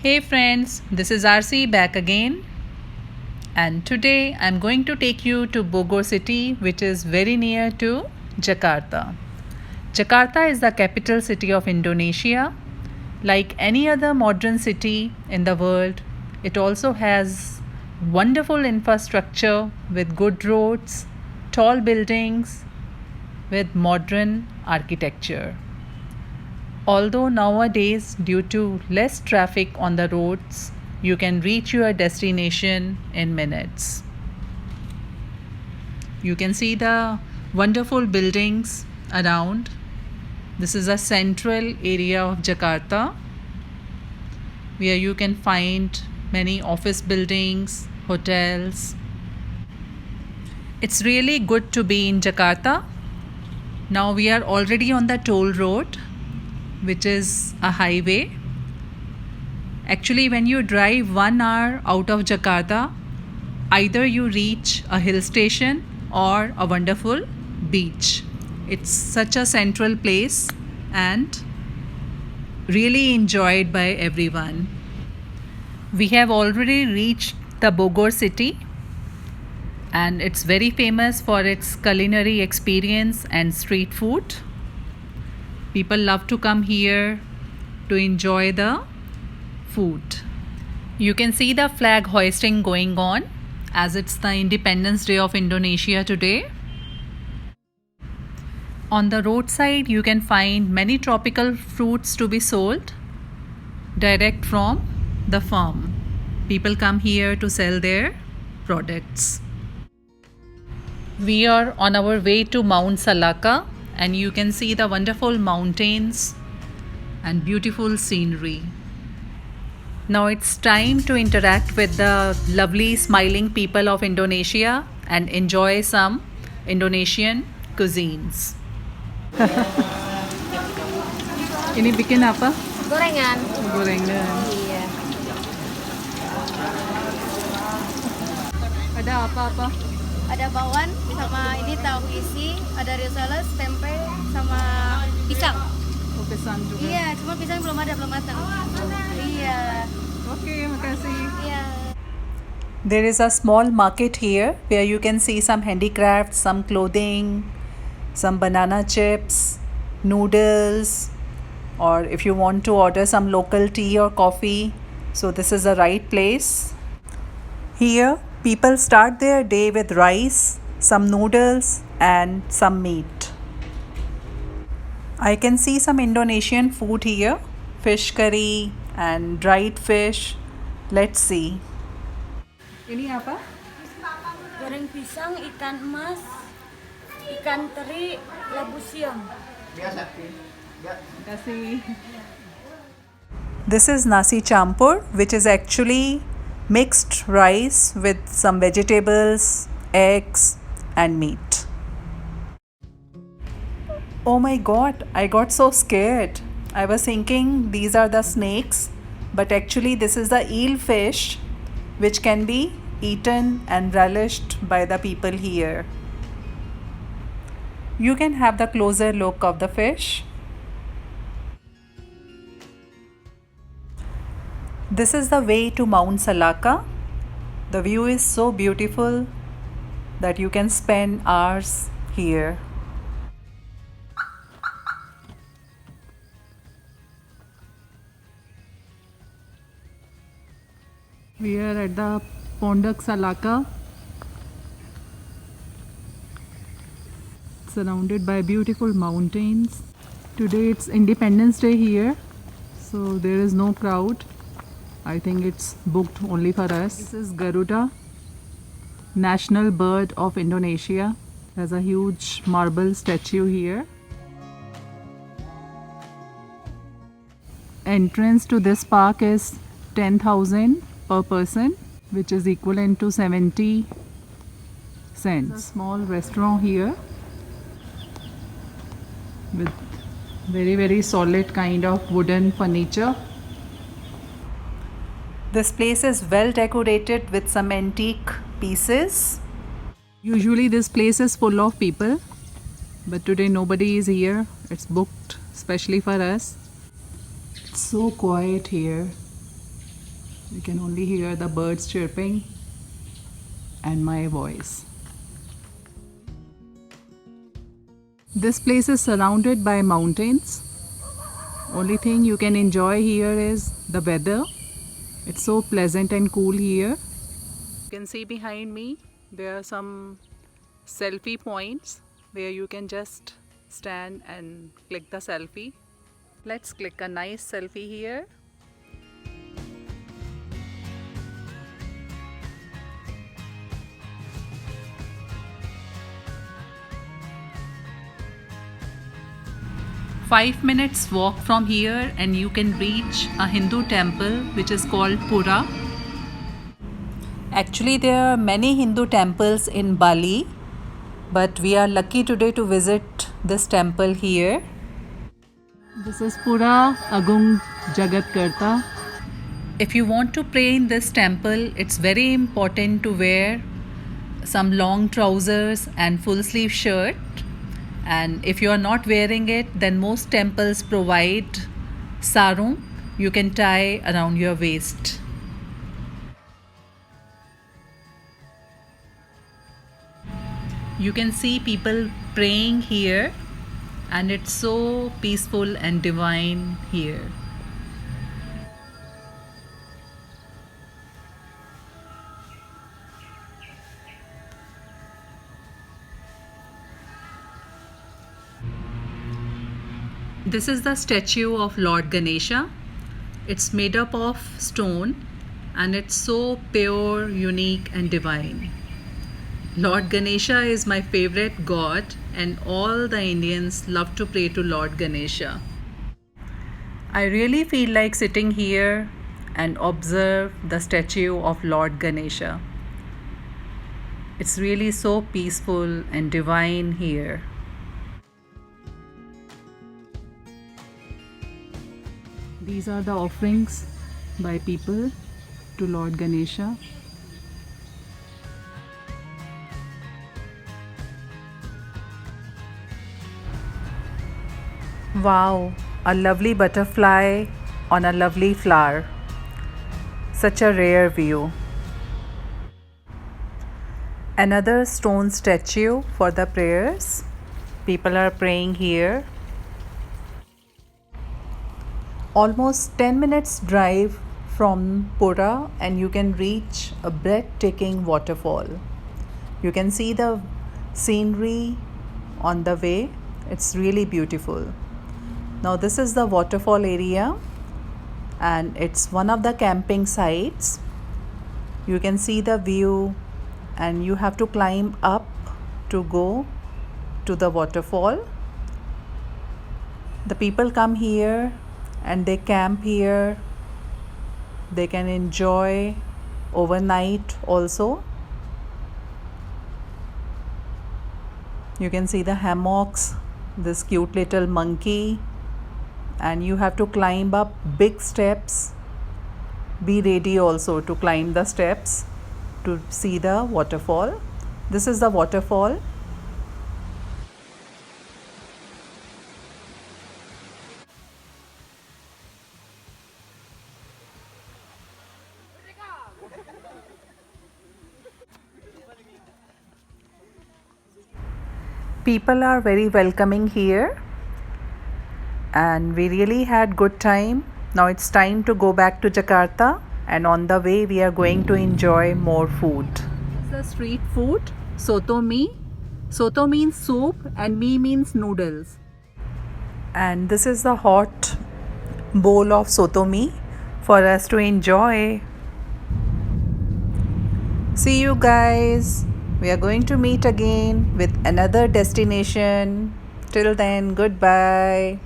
Hey friends, this is RC back again, and today I'm going to take you to Bogor city, which is very near to Jakarta. Jakarta is the capital city of Indonesia. Like any other modern city in the world, it also has wonderful infrastructure with good roads, tall buildings, with modern architecture. Although nowadays, due to less traffic on the roads, you can reach your destination in minutes. You can see the wonderful buildings around. This is a central area of Jakarta where you can find many office buildings, hotels. It's really good to be in Jakarta. Now we are already on the toll road, which is a highway. Actually, when you drive 1 hour out of Jakarta, either you reach a hill station or a wonderful beach. It's such a central place and really enjoyed by everyone. We have already reached the Bogor city, and it's very famous for its culinary experience and street food. People love to come here to enjoy the food. You can see the flag hoisting going on as it's the Independence Day of Indonesia today. On the roadside, you can find many tropical fruits to be sold direct from the farm. People come here to sell their products. We are on our way to Mount Salaka, and you can see the wonderful mountains and beautiful scenery. Now it's time to interact with the lovely smiling people of Indonesia and enjoy some Indonesian cuisines. Ini bikin apa? Gorengan. Gorengan. Iya. Ada apa-apa? Ada bakwan sama ini tahu isi, ada risoles, tempe sama pisang. Oh, pisang juga. Iya, cuma pisang belum matang. Iya. Okay, makasih. Iya. There is a small market here where you can see some handicrafts, some clothing, some banana chips, noodles, or if you want to order some local tea or coffee, so this is the right place. Here, people start their day with rice, some noodles, and some meat. I can see some Indonesian food here, fish curry and dried fish. Let's see. Ini apa? Goreng pisang, ikan emas, ikan teri, labu siam. This is nasi campur, which is actually mixed rice with some vegetables, eggs, and meat. Oh my god, I got so scared. I was thinking these are the snakes, but actually, this is the eel fish, which can be eaten and relished by the people here. You can have the closer look of the fish. This is the way to Mount Salaka. The view is so beautiful that you can spend hours here. We are at the Pondak Salaka, surrounded by beautiful mountains. Today it's Independence Day here, so there is no crowd. I think it's booked only for us. This is Garuda, national bird of Indonesia. There's a huge marble statue here. Entrance to this park is 10,000 per person, which is equivalent to 70 cents. There's a small restaurant here with very solid kind of wooden furniture. This place is well decorated with some antique pieces. Usually this place is full of people, but today nobody is here. It's booked especially for us. It's so quiet here. You can only hear the birds chirping and my voice. This place is surrounded by mountains. Only thing you can enjoy here is the weather. It's so pleasant and cool here. You can see behind me there are some selfie points where you can just stand and click the selfie. Let's click a nice selfie here. Five minutes walk from here and you can reach a Hindu temple which is called Pura. Actually, there are many Hindu temples in Bali, but we are lucky today to visit this temple here. This is Pura Agung Jagat Karta. If you want to pray in this temple, it's very important to wear some long trousers and full sleeve shirt. And if you are not wearing it, then most temples provide sarung. You can tie around your waist. You can see people praying here, and it's so peaceful and divine here. This is the statue of Lord Ganesha. It's made up of stone and it's so pure, unique and divine. Lord Ganesha is my favorite god and all the Indians love to pray to Lord Ganesha. I really feel like sitting here and observe the statue of Lord Ganesha. It's really so peaceful and divine here. These are the offerings by people to Lord Ganesha. Wow, a lovely butterfly on a lovely flower. Such a rare view. Another stone statue for the prayers. People are praying here. Almost 10 minutes drive from Pura and you can reach a breathtaking waterfall. You can see the scenery on the way. It's really beautiful. Now this is the waterfall area and it's one of the camping sites. You can see the view and you have to climb up to go to the waterfall. The people come here and they camp here. They can enjoy overnight also. You can see the hammocks, this cute little monkey, and you have to climb up big steps. Be ready also to climb the steps to see the waterfall. This is the waterfall. People are very welcoming here and we really had good time. Now it's time to go back to Jakarta and on the way we are going to enjoy more food. It's the street food, soto mie. Soto means soup and mie means noodles. And this is the hot bowl of soto mie for us to enjoy. See you guys. We are going to meet again with another destination. Till then, goodbye.